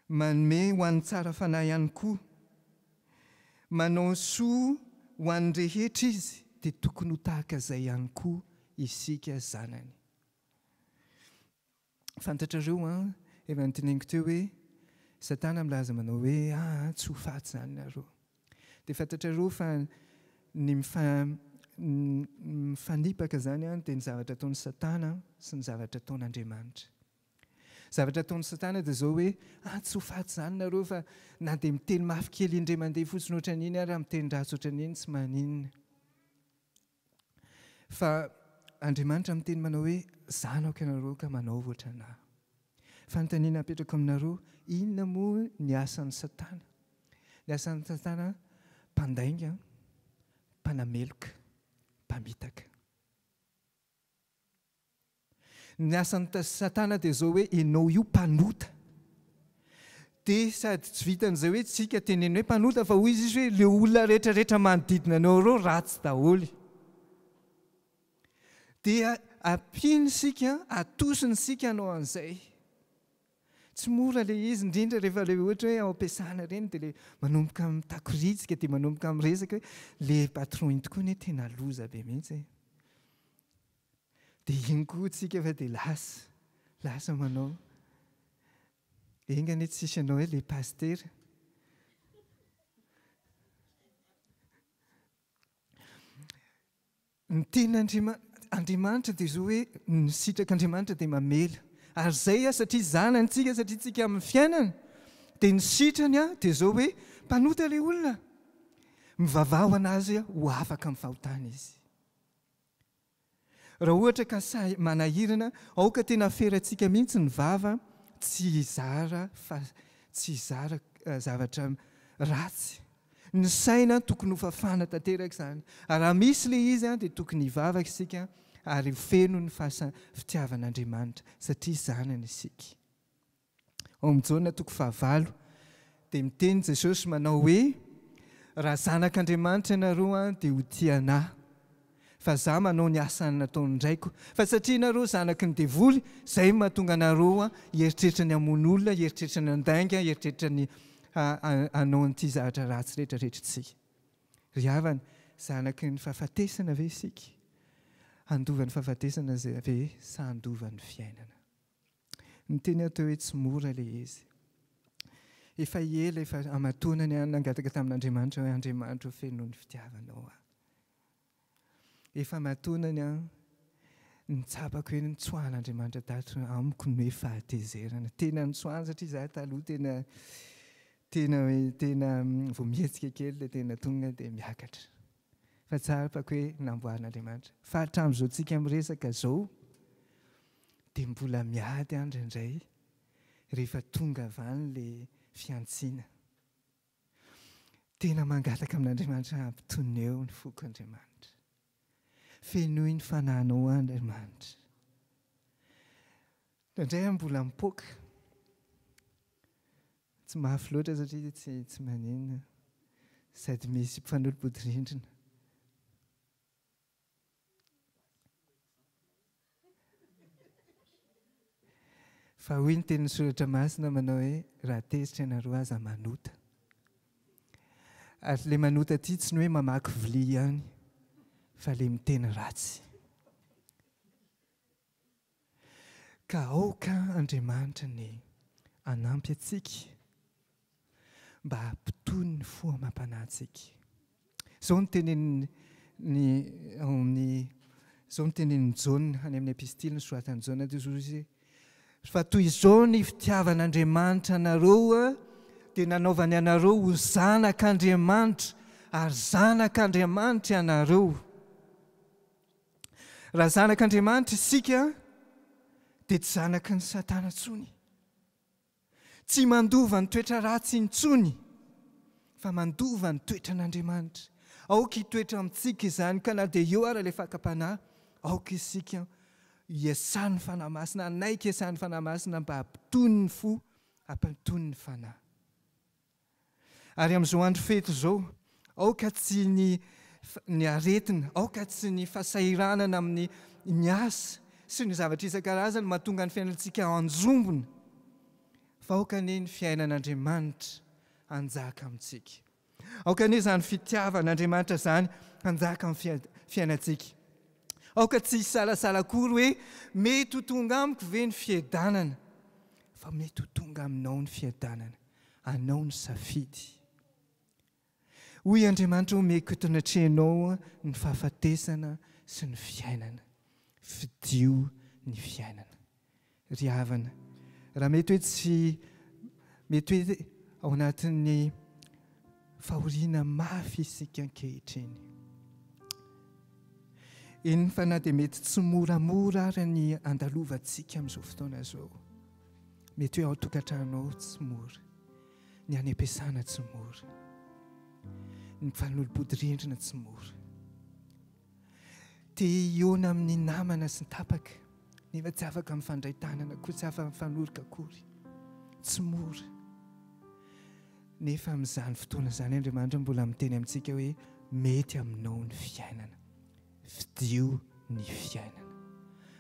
Speaker 2: manome ho an'ny tsara fanahy ihany koa, manao soa ho an'ny rehetra izy dia tokony ho tahaka izay ihany koa isika zanany. Fantatrareo efa niteneniko teo hoe Satana milaza manao hoe tsy ho faty izany nareo. Dia fantatrareo fa ny mifanipaka izany dia ny zavatra ataon'ny Satana sy ny zavatra ataon'Andriamanitra. Zavatra ataon'ny Satana dia izao hoe tsy ho faty izany nareo, fa na dia miteny mafy kely indray mandeha fotsiny ohatran'iny ary miteny ratsy ohatran'iny tsy maninona. Fa Andriamanitra miteny manao hoe zanako ianareo ka manaova ohatranahy. Fanontaniana apetrako aminareo, inona moa ny asan'ny Satana? Ny asan'ny Satana mpandainga, mpanameloka, mpamitaka. ny asan'ny satana dia zao hoe ianao io mpanota dia sady tsy vitan'izay hoe tsika teneny hoe mpanota fa hoy izy hoe le olona rehetrarehetra manodidina anao reo ratsy daholy dia ampiny sika atosiny sika anao an'izay tsy mora le izy indrindra rehefa le ohatra hoe ao am-piasana reny dia le manomboka mitakoritsika dia manomboka miresaka hoe le patron iny tokoa ny tena loza be mihitsy dia iny koa tsika fa dia lasa manao engany tsisy anao hoe le pastera ny tena Andriamanitra dia zao hoe ny sitrak'Andriamanitra dia mamela ary izay satria zanantsika satria tsika amin'ny fiainana dia ny sitrany dia zao hoe mpanota ilay olona mivavaho anazy ho afaka amin'ny fahotana izy raha ohatra ka manahirana aoka tena ferantsika mihitsy ny vava tsy hizara zavatra ratsy ny saina tokony ho fafana tanteraka izany ary raha misy le izy dia tokony hivavaka isika ary feno ny fitiavan'Andriamanitra satria zanany isika ao amin'ny jaona 9 dia miteny Jesosy manao hoe raha zanak'Andriamanitra ianareo dia ho tia anahy fa za manao ny asany nataony indraiko fa satria ianareo zanaky ny devoly izay mahatonga anareo hieritreritra ny hamono olona hieritreritra ny andainga hieritreritra ny hanao n'ity zavatra ratsy rehetrarehetra itsika ry havana zanaky ny fahafatesana ve isika handova ny fahafatesana zay ve sa handova ny fiainana ny teny atao hoe tsy mora le izy efa ela efa amatonany nangataka tamin'Andriamanitra hoe Andriamanitra feno ny fitiavanao efa matonany nitsapako hoe nitsoan'Andriamanitra tato amiko ny hoe fahatezerana tena nitsoany satria za taloha tena vao mihetsika kely dia tena tonga dia miakatra fa tsapako hoe namboarin'Andriamanitra fa hatramin'izao tsika miresaka zao dia mbola miady indraindray rehefa tonga avany le fiantsiana tena mangataka amin'Andriamanitra ampitony eo ny foko Andriamanitra fenoy ny fanahinao Andriamanitra indray mbola mipoaka tsy mafy loatra satria tsy maninona sady misy mpifanolo-bodirindrina fa hoy ny tenin'ny soratra masina manao hoe raha tezitra ianareo aza manota ary le manota ity tsy ny hoe mamaky vilia ihany fa le miteny ratsy ka aoka Andriamanitra ny anampy atsika mba hampitony ny fohamam-panahintsika izao ny tenenin'ny Jaona any amin'ny epistily ny soratan'ny Jaona dia izy fa toy izao ny fitiavan'Andriamanitra anareo dia nanaovany anareo ho zanak'Andriamanitra ary zanak'Andriamanitra ianareo raha zanak'Andriamanitra isika dia tsy zanaky ny satana intsony tsy mandova ny toetra ratsy intsony fa mandova ny toetra n'Andriamanitra aoka hitoetra amintsika izany ka na dia eo ara ilay fakam-panahy aoka isika hiasan'ny fanahy masina anaiky hiasan'ny fanahy masina mba hampitony ny fo hampitony ny fanahy ary amin'izao andro fety izao aoka tsy ny aretina aoka tsy ny fahasahiranana amin'ny ny asa sy ny zavatra isan-karazany mahatonga ny fiainantsika anjombona fa aoka ny fiainan'Andriamanitra hanjaka amintsika aoka ny izany fitiavan'Andriamanitra izany hanjaka amin'ny fiainantsika aoka tsy hisalasala akory hoe mety ho tonga amiko ve ny fiadanana fa mety ho tonga aminao ny fiadanana anao ny safidy hoy Andriamanitra omeko tonatrehanao ny fahafatesana sy ny fiainana fidio ny fiainana ry havana raha mety hoe ao anatin'ny fahoriana mafy isika ankehitriny iny fa na dia mety tsy moramora ary ny andalovantsika amin'izao fotoana izao mety hoe ao tokantranao tsy mora ny any am-piasana tsy mora ny mpifanolo-bodirindrina tsy mora te hiona amin'ny namana sy ny tapaka nefa tsy afaka mifandray tanana koa, tsy afaka mifanoroka akory, tsy mora. Nefa amin'izany fotoana izany Andriamanitra mbola miteny amintsika hoe mety aminao ny fiainana, fidio ny fiainana.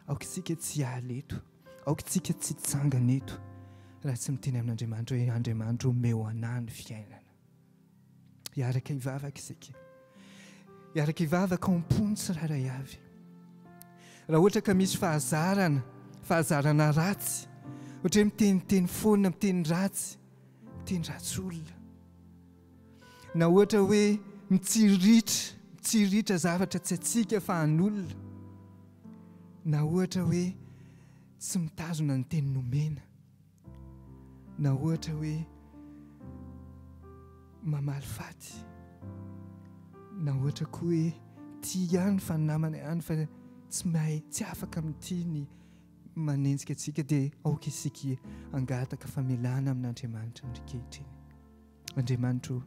Speaker 2: Aoka isika tsy haly eto, aoka isika tsy tsangana eto raha tsy miteny amin'Andriamanitra hoe Andriamanitra omeo anahy ny fiainana. Iaraka hivavaka isika, iaraka hivavaka ao am-pony tsirairay avy. Raha ohatra ka misy fahazarana ratsy, ohatra hoe miteniteny foana, miteny ratsy olona, na ohatra hoe mitsiritra zavatra tsy atsika fa an'olona, na ohatra hoe tsy mitazona ny teny nomena, na ohatra hoe mamaly faty, na ohatra koa hoe tia ihany fa namana ihany fa tsy afaka amin'ity ny manenjika antsika, dia aoka isika angataka famelana amin'Andriamanitra ankehitriny. Andriamanitra,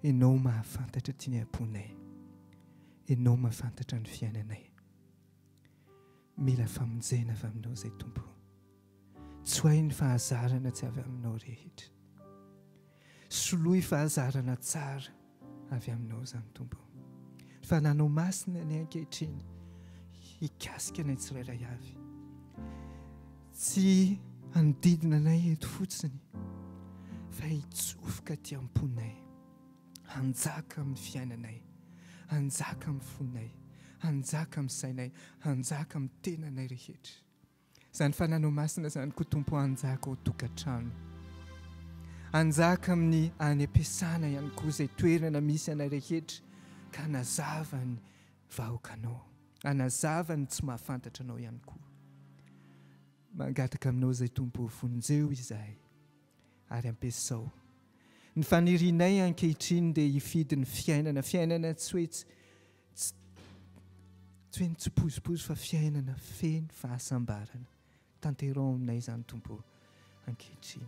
Speaker 2: ianao mahafantatra ty ny amponay, ianao mahafantatra ny fiainanay. Mila famonjena avy aminao izay Tompo, tsy hay ny fahazarana tsy avy aminao rehetra, soloy fahazarana tsara avy aminao izany Tompo. Fa nanao masina ny ankehitriny hikasika anay tsirairay avy, tsy handidina anay eto fotsiny fa hitsofoka ty amponay, hanjaka amin'ny fiainanay, hanjaka amin'ny fonay, hanjaka amin'ny sainay, hanjaka amin'ny tenanay rehetra. Izany fa nanao masina izany koa Tompo, hanjaka ao tokantrano, hanjaka amin'ny any am-piasana ihany koa, izay toerana misy anay rehetra, ka hanazava ny vahoakanao, hanazava ny tsy mahafantatra anao ihany koa. Mangataka aminao izay Tompo, vonjeo izahay ary ampiasao ny fanirinay ankehitriny dia hifidy ny fiainana tsy hoe tsy pozipozy fa fiainana feno fahasambarana. Tanterao aminay izany Tompo ankehitriny,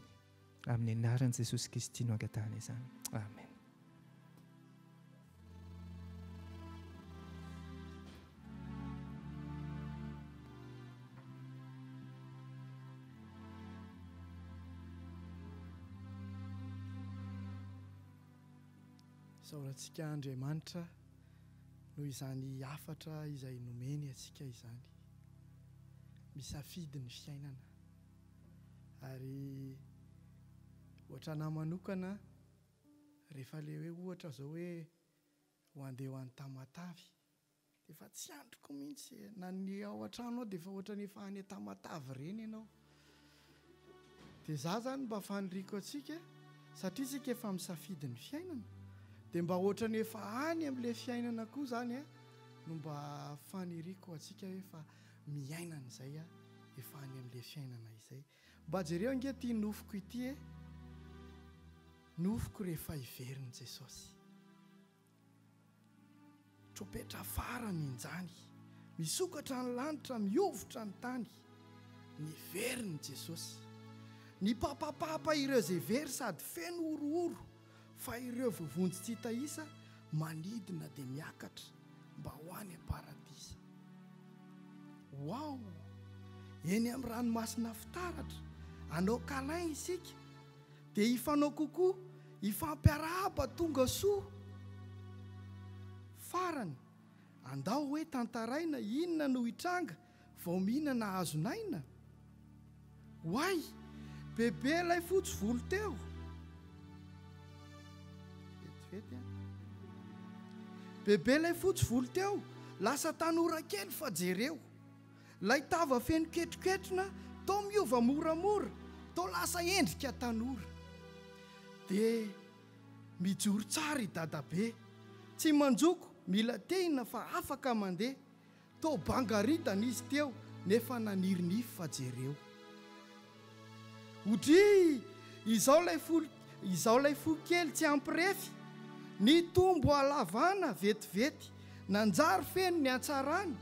Speaker 2: amin'ny anaran'i Jesosy Kristy no angatahana izany. Amen.
Speaker 1: Saorantsika Andriamanitra noho izany hafatra izay nomeny atsika izany, misafidy ny fiainana. Ary ohatra na manokana, rehefa le hoe ohatra zao hoe ho andeha ho any Tamatavy, dia efa tsy androko mihitsy na ny ao an-trano ao dia efa ohatra ny efa any Tamatavy ireny ianao. Dia izaho zany mba faniriko atsika, satria isika efa misafidy ny fiainana, dia mba ohatra ny efa any amin'ilay fiainana koa zany no mba faniriko atsika hoe fa miainana izay efa any amin'ilay fiainana izay. Mba jereo ange ity nofoko ity nofoko rehefa hiverin'i Jesosy, tropetra fara minjany, misokatra ny lanitra, miovotra ny tany, niverin'i Jesosy. Ny papapapa ireo zay very sady feno orooro, fa ireo vovonjy tsy hita isa manidina dia miakatra mba ho any am-paradisa. Wow! Eny amin'ny ranomasina fitaratra, anao kalain isika, dia hifanao kokoa, hifampiarahaba tonga soa. Farany, andao hoe tantaraina inona no hitranga vao mihinana hazonaina. Hoay! Bebe ilay fotsy volo teo. Bebe ilay fotsy volo teo, lasa tanora kely fa jereo. Lay tava feno ketroketrona, toa miova moramora, toa lasa endrika tanora. Dia mijoro tsara i dadabe, tsy manjoko, mila tehina fa afaka mandeha. Toa bangaritana izy teo, nefa nanirinify fa jereo. Odry, izao lay fo kely tsy ampirefy, ny tombo alavana vetivety, nanjary feno ny antsarany,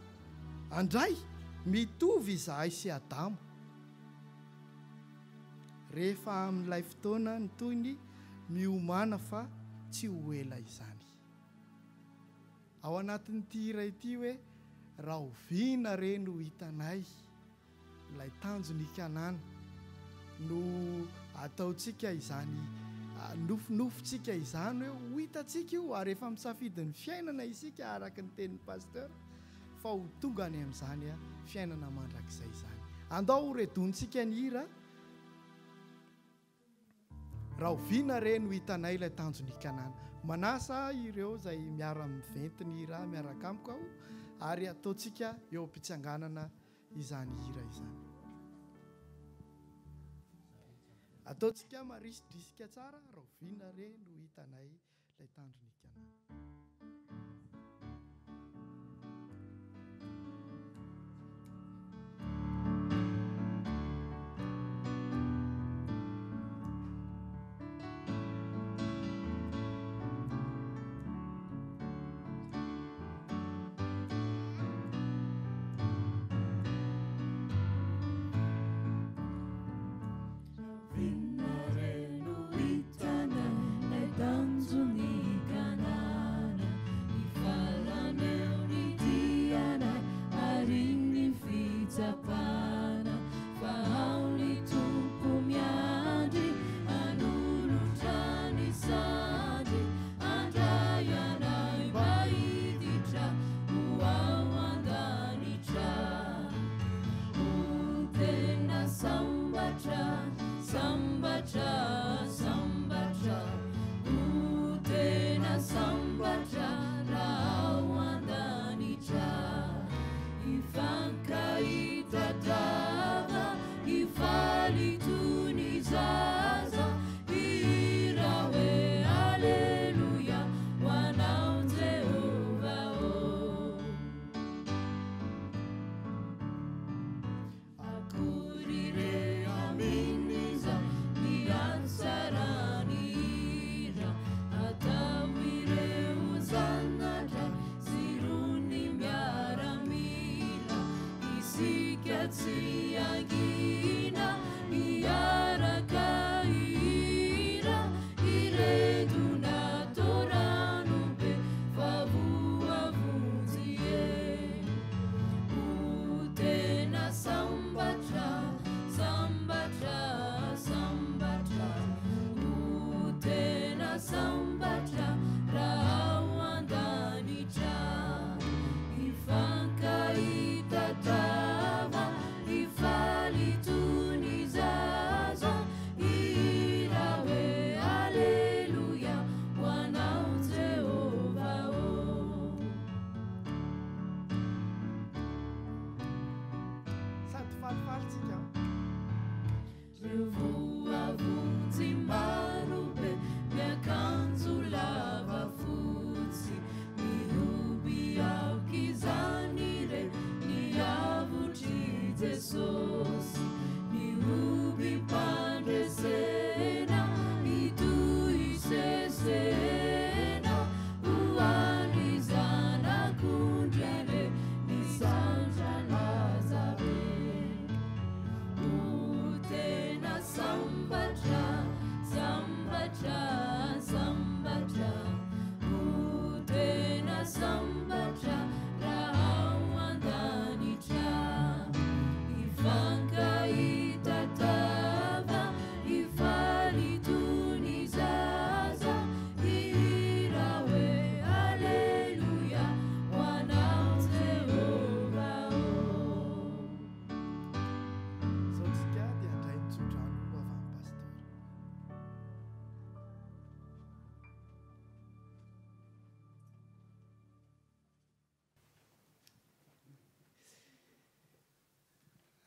Speaker 1: andray mitovy izahay sy Adamo. Rehefa amin'ilay fotoana ny toy ny miomana fa tsy ho ela izany. Ao anatin'ity iray ity hoe raha oviana re no hitanay ilay tanjony kanana no ataontsika izany nofonofontsika izany hoe ho hitantsika io ary efa misafidin'ny fiainana isika araka ny tenin'ny pasteur fa ho tonga any amin'izany a fiainana mandrakizay izany. Andao redontsika ny hira raha oviana re no hitanay ilay tanjony kanana. Manasa ireo izay miara miventy ny hira miaraka amiko aho ary ataontsika eo am-pitsanganana izany hira izany. Ataontsika marisodrisika tsara raha oviana re no hitanay ilay tanjony kanana.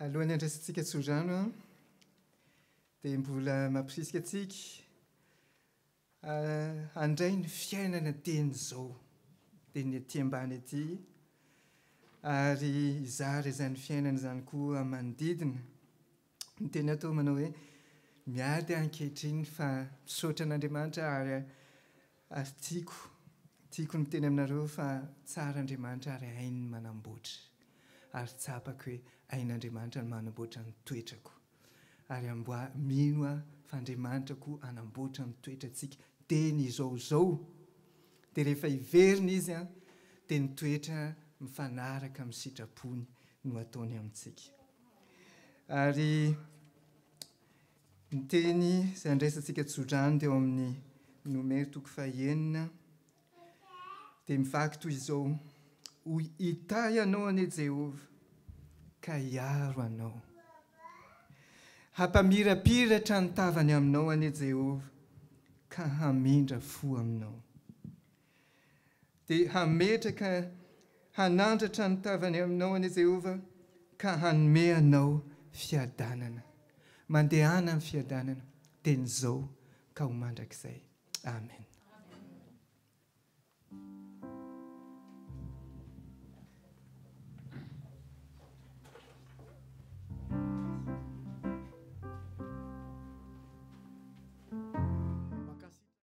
Speaker 2: Alohan'ny andrasantsika tsorano dia mbola mampirisika antsika handray ny fiainana teny izao teny aty ambany aty ary izary izany fiainana izany koa manodidina ny teny atao manao hoe miady ankehitriny fa misaotra an'Andriamanitra ary tiako ny teny aminareo fa tsara Andriamanitra ary hainy manamboatra ary tsapako hoe hain'Andriamanitra ny manamboatra ny toetrako ary mino fa Andriamanitra koa anamboatra ny toetrantsika teny izao dia rehefa hiverina izy dia ny toetra mifanaraka amin'ny sitrapony no ataony amintsika. Ary ny teny izay andraisantsika tsodrano teo amin'ny nomero 9 dia mivaky toy izao: ho hita ianao anie Jehova ka hiaro anao, hampamirapiratra ny tavany aminao anie Jehova ka hamindra fo aminao. Dia hametraka hanandratra ny tavany aminao anie Jehova ka hanome anao fiadanana, mandehana amin'ny fiadanana, dia nyzao ka ho mandrakizay. Amen.